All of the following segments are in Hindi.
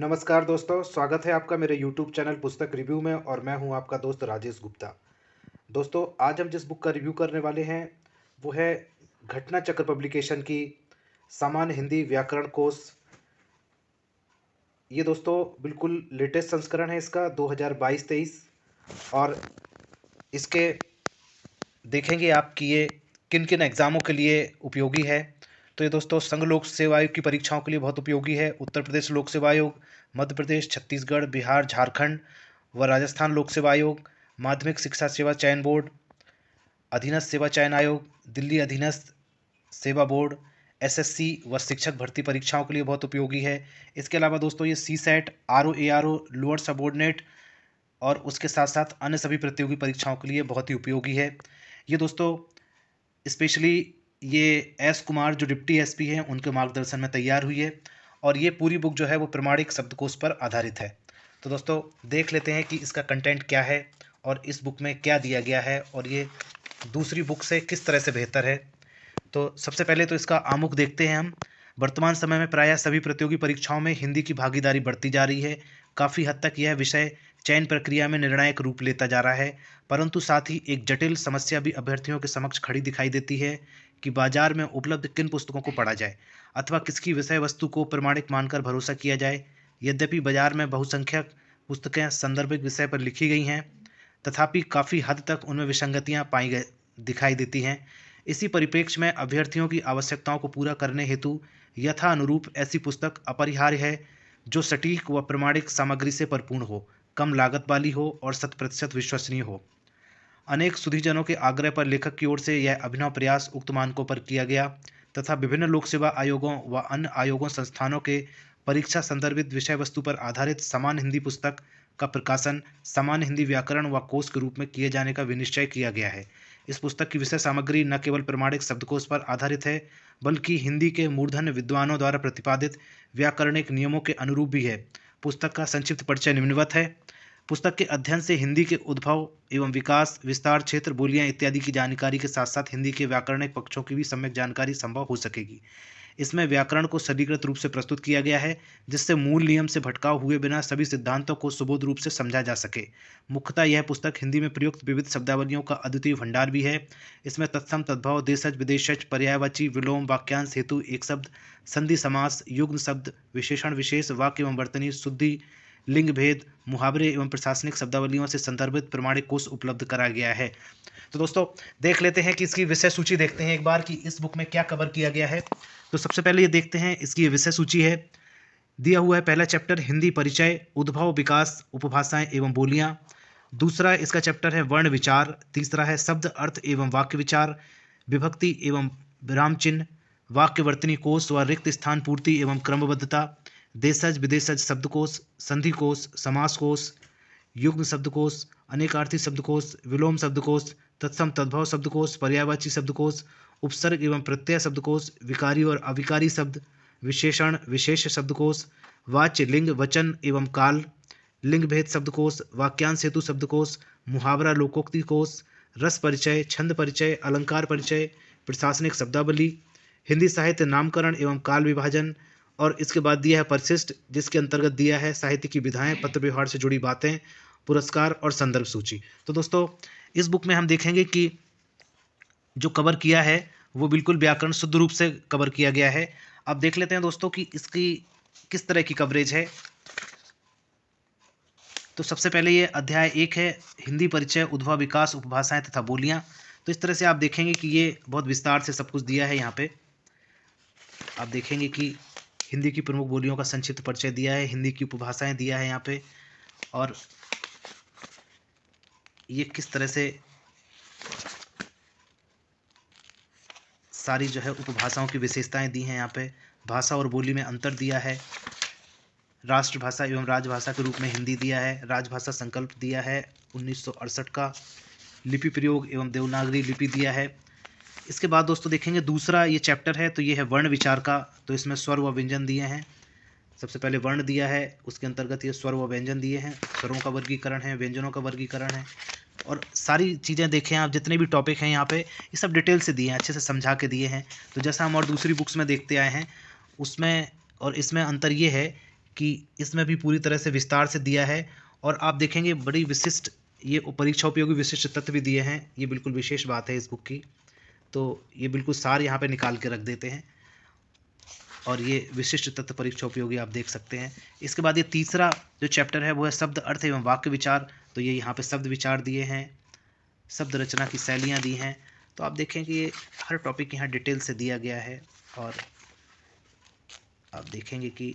नमस्कार दोस्तों, स्वागत है आपका मेरे YouTube चैनल पुस्तक रिव्यू में और मैं हूं आपका दोस्त राजेश गुप्ता। दोस्तों, आज हम जिस बुक का रिव्यू करने वाले हैं वो है घटना चक्र पब्लिकेशन की सामान्य हिंदी व्याकरण कोश। ये दोस्तों बिल्कुल लेटेस्ट संस्करण है इसका 2022-23 और इसके देखेंगे आप कि ये किन किन एग्ज़ामों के लिए उपयोगी है। तो ये दोस्तों संघ लोक सेवा आयोग की परीक्षाओं के लिए बहुत उपयोगी है। उत्तर प्रदेश लोक सेवा आयोग, मध्य प्रदेश, छत्तीसगढ़, बिहार, झारखंड व राजस्थान लोक सेवा आयोग, माध्यमिक शिक्षा सेवा चयन बोर्ड, अधीनस्थ सेवा चयन आयोग, दिल्ली अधीनस्थ सेवा बोर्ड, एसएससी व शिक्षक भर्ती परीक्षाओं के लिए बहुत उपयोगी है। इसके अलावा दोस्तों ये C set, R O A R O, lower subordinate और उसके साथ साथ अन्य सभी प्रतियोगी परीक्षाओं के लिए बहुत ही उपयोगी है। ये दोस्तों स्पेशली ये एस कुमार जो डिप्टी एसपी हैं उनके मार्गदर्शन में तैयार हुई है और ये पूरी बुक जो है वो प्रमाणिक शब्दकोश पर आधारित है। तो दोस्तों देख लेते हैं कि इसका कंटेंट क्या है और इस बुक में क्या दिया गया है और ये दूसरी बुक से किस तरह से बेहतर है। तो सबसे पहले तो इसका आमुख देखते हैं हम। वर्तमान समय में प्रायः सभी प्रतियोगी परीक्षाओं में हिंदी की भागीदारी बढ़ती जा रही है। काफ़ी हद तक यह विषय चयन प्रक्रिया में निर्णायक रूप लेता जा रहा है, परंतु साथ ही एक जटिल समस्या भी अभ्यर्थियों के समक्ष खड़ी दिखाई देती है कि बाजार में उपलब्ध किन पुस्तकों को पढ़ा जाए अथवा किसकी विषय वस्तु को प्रमाणिक मानकर भरोसा किया जाए। यद्यपि बाजार में बहुसंख्यक पुस्तकें संदर्भिक विषय पर लिखी गई हैं, तथापि काफ़ी हद तक उनमें विसंगतियाँ दिखाई देती हैं। इसी परिप्रेक्ष्य में अभ्यर्थियों की आवश्यकताओं को पूरा करने हेतु यथानुरूप ऐसी पुस्तक अपरिहार्य है जो सटीक व प्रमाणिक सामग्री से परिपूर्ण हो, कम लागत वाली हो और 100% विश्वसनीय हो। अनेक सुधीजनों के आग्रह पर लेखक की ओर से यह अभिनव प्रयास उक्त मानकों पर किया गया तथा विभिन्न लोक सेवा आयोगों व अन्य आयोगों संस्थानों के परीक्षा संदर्भित विषय वस्तु पर आधारित समान हिंदी पुस्तक का प्रकाशन सामान्य हिंदी व्याकरण व कोश के रूप में किए जाने का विनिश्चय किया गया है। इस पुस्तक की विषय सामग्री न केवल प्रमाणिक शब्दकोश पर आधारित है बल्कि हिंदी के मूर्धन्य विद्वानों द्वारा प्रतिपादित व्याकरणिक नियमों के अनुरूप भी है। पुस्तक का संक्षिप्त परिचय निम्नवत है। पुस्तक के अध्ययन से हिंदी के उद्भव एवं विकास, विस्तार क्षेत्र, बोलियां इत्यादि की जानकारी के साथ साथ हिंदी के व्याकरणिक पक्षों की भी सम्यक जानकारी संभव हो सकेगी। इसमें व्याकरण को सरलीकृत रूप से प्रस्तुत किया गया है जिससे मूल नियम से भटकाव हुए बिना सभी सिद्धांतों को सुबोध रूप से समझा जा सके। मुख्यतः यह पुस्तक हिंदी में प्रयुक्त विविध शब्दावलियों का अद्वितीय भंडार भी है। इसमें तत्सम, तद्भव, देशज, विदेशज, पर्यायवाची, विलोम, वाक्यांश हेतु एक शब्द, संधि समास, युग्म शब्द, विशेषण, विशेष, वाक्य एवं वर्तनी, शुद्धि, लिंग भेद, मुहावरे एवं प्रशासनिक शब्दावलियों से संदर्भित प्रमाणिक कोश उपलब्ध कराया गया है। तो दोस्तों देख लेते हैं कि इसकी विषय सूची देखते हैं एक बार कि इस बुक में क्या कवर किया गया है। तो सबसे पहले ये देखते हैं इसकी ये विषय सूची है। दिया हुआ है पहला चैप्टर हिंदी परिचय, उद्भव, विकास, उपभाषाएं एवं बोलियां। दूसरा इसका चैप्टर है वर्ण विचार। तीसरा है शब्द अर्थ एवं वाक्य विचार, विभक्ति एवं विराम चिन्ह, वाक्य वर्तनी कोश व रिक्त स्थान पूर्ति एवं क्रमबद्धता, देशज विदेशज शब्दकोश, संधि कोश, समास कोश, युग्म शब्दकोश, अनेकार्थी शब्दकोश, विलोम शब्दकोश, तत्सम तद्भव शब्दकोश, पर्यायवाची शब्दकोश, उपसर्ग एवं प्रत्यय शब्दकोश, विकारी और अविकारी शब्द, विशेषण विशेष शब्दकोश, वाच्य लिंग वचन एवं काल, लिंग भेद शब्दकोश, वाक्यांश हेतु शब्दकोश, मुहावरा लोकोक्ति कोश, रस परिचय, छंद परिचय, अलंकार परिचय, प्रशासनिक शब्दावली, हिंदी साहित्य नामकरण एवं काल विभाजन। और इसके बाद दिया है परिशिष्ट जिसके अंतर्गत दिया है साहित्य की विधाएं, पत्र व्यवहार से जुड़ी बातें, पुरस्कार और संदर्भ सूची। तो दोस्तों इस बुक में हम देखेंगे कि जो कवर किया है वो बिल्कुल व्याकरण शुद्ध रूप से कवर किया गया है। अब देख लेते हैं दोस्तों कि इसकी किस तरह की कवरेज है। तो सबसे पहले ये अध्याय 1 है हिंदी परिचय, उद्भव, विकास, उपभाषाएं तथा बोलियां। तो इस तरह से आप देखेंगे कि ये बहुत विस्तार से सब कुछ दिया है। यहाँ पे आप देखेंगे कि हिंदी की प्रमुख बोलियों का संक्षिप्त परिचय दिया है, हिंदी की उपभाषाएं दिया है यहाँ पे, और ये किस तरह से सारी जो है उपभाषाओं की विशेषताएं दी हैं। यहाँ पे भाषा और बोली में अंतर दिया है, राष्ट्रभाषा एवं राजभाषा के रूप में हिंदी दिया है, राजभाषा संकल्प दिया है 1968 का, लिपि प्रयोग एवं देवनागरी लिपि दिया है। इसके बाद दोस्तों देखेंगे दूसरा ये चैप्टर है तो ये है वर्ण विचार का। तो इसमें स्वर व व्यंजन दिए हैं। सबसे पहले वर्ण दिया है, उसके अंतर्गत ये स्वर व व्यंजन दिए हैं, स्वरों का वर्गीकरण है, व्यंजनों का वर्गीकरण है, और सारी चीज़ें देखें आप, जितने भी टॉपिक हैं यहाँ पे ये सब डिटेल से दिए हैं, अच्छे से समझा के दिए हैं। तो जैसा हम और दूसरी बुक्स में देखते आए हैं उसमें और इसमें अंतर ये है कि इसमें भी पूरी तरह से विस्तार से दिया है, और आप देखेंगे बड़ी विशिष्ट ये परीक्षा उपयोगी विशिष्ट तत्व भी दिए हैं। ये बिल्कुल विशेष बात है इस बुक की। तो ये बिल्कुल सार यहाँ पे निकाल के रख देते हैं, और ये विशिष्ट तत्व परीक्षा उपयोगी आप देख सकते हैं। इसके बाद ये तीसरा जो चैप्टर है वो है शब्द अर्थ एवं वाक्य विचार। तो ये यहाँ पे शब्द विचार दिए हैं, शब्द रचना की शैलियाँ दी हैं। तो आप देखें कि ये हर टॉपिक यहाँ डिटेल से दिया गया है, और आप देखेंगे कि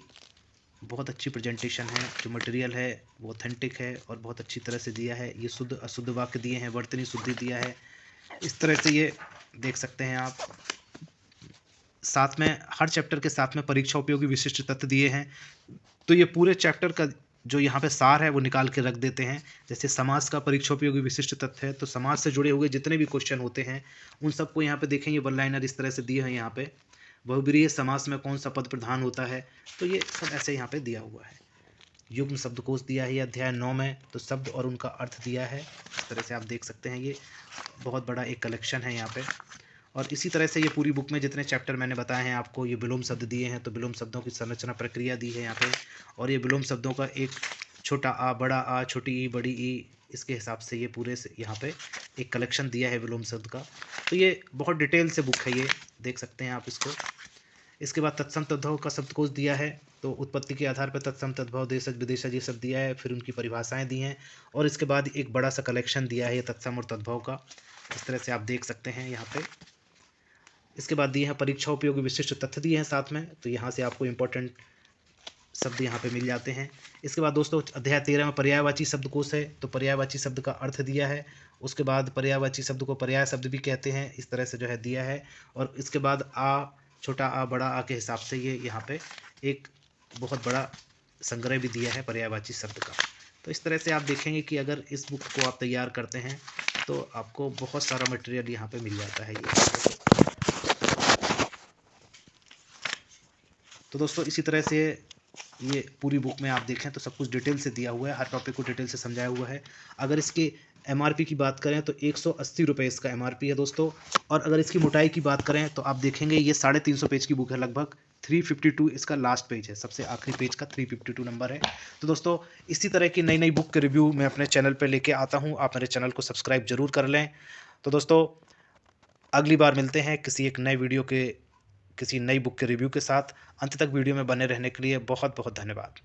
बहुत अच्छी प्रेजेंटेशन है। जो मटेरियल है वो ऑथेंटिक है और बहुत अच्छी तरह से दिया है। ये शुद्ध अशुद्ध वाक्य दिए हैं, वर्तनी शुद्धि दिया है। इस तरह से ये देख सकते हैं आप। साथ में हर चैप्टर के साथ में परीक्षा उपयोगी विशिष्ट तत्व दिए हैं। तो ये पूरे चैप्टर का जो यहाँ पे सार है वो निकाल के रख देते हैं। जैसे समाज का परीक्षा उपयोगी विशिष्ट तत्व है, तो समाज से जुड़े हुए जितने भी क्वेश्चन होते हैं उन सबको यहाँ पे देखेंगे वन लाइनर इस तरह से दिए हैं। यहाँ पे बहुब्रीहि समास में कौन सा पद प्रधान होता है, तो ये सब ऐसे यहाँ पे दिया हुआ है। युग्म शब्दकोश दिया है अध्याय 9 में, तो शब्द और उनका अर्थ दिया है। इस तरह से आप देख सकते हैं, ये बहुत बड़ा एक कलेक्शन है यहाँ पे। और इसी तरह से ये पूरी बुक में जितने चैप्टर मैंने बताए हैं आपको, ये विलोम शब्द दिए हैं, तो विलोम शब्दों की संरचना प्रक्रिया दी है यहाँ पे। और ये विलोम शब्दों का एक छोटा आ, बड़ा आ, छोटी ई, बड़ी ई, इसके हिसाब से ये पूरे से यहाँ पे एक कलेक्शन दिया है विलोम शब्द का। तो ये बहुत डिटेल से बुक है, ये देख सकते हैं आप इसको। इसके बाद तत्सम तद्भव का शब्दकोश दिया है, तो उत्पत्ति के आधार पर तत्सम तद्भव देशज विदेशज ये सब दिया है, फिर उनकी परिभाषाएं दी हैं। और इसके बाद एक बड़ा सा कलेक्शन दिया है ये तत्सम और तद्भव का। इस तरह से आप देख सकते हैं यहाँ पे। इसके बाद दिए हैं परीक्षा उपयोगी विशिष्ट तथ्य दिए हैं साथ में, तो यहाँ से आपको इंपॉर्टेंट शब्द यहाँ पे मिल जाते हैं। इसके बाद दोस्तों अध्याय 13 में पर्यायवाची शब्दकोश है, तो पर्यायवाची शब्द का अर्थ दिया है। उसके बाद पर्यायवाची शब्द को पर्याय शब्द भी कहते हैं, इस तरह से जो है दिया है। और इसके बाद आ, छोटा आ, बड़ा आ के हिसाब से ये यहाँ पे एक बहुत बड़ा संग्रह भी दिया है पर्यायवाची शब्द का। तो इस तरह से आप देखेंगे कि अगर इस बुक को आप तैयार करते हैं तो आपको बहुत सारा मटेरियल यहाँ पे मिल जाता है ये। तो दोस्तों इसी तरह से ये पूरी बुक में आप देखें तो सब कुछ डिटेल से दिया हुआ है, हर टॉपिक को डिटेल से समझाया हुआ है। अगर इसके एमआरपी की बात करें तो 180 रुपये इसका एमआरपी है दोस्तों। और अगर इसकी मोटाई की बात करें तो आप देखेंगे ये 350 पेज की बुक है लगभग। 352 इसका लास्ट पेज है, सबसे आखिरी पेज का 352 नंबर है। तो दोस्तों इसी तरह की नई नई बुक के रिव्यू मैं अपने चैनल पर लेके आता हूँ, आप मेरे चैनल को सब्सक्राइब जरूर कर लें। तो दोस्तों अगली बार मिलते हैं किसी एक नए वीडियो के, किसी नई बुक के रिव्यू के साथ। अंत तक वीडियो में बने रहने के लिए बहुत बहुत धन्यवाद।